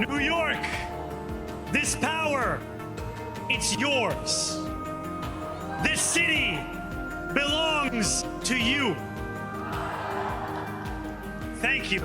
New York, this power, it's yours. This city belongs to you. Thank you.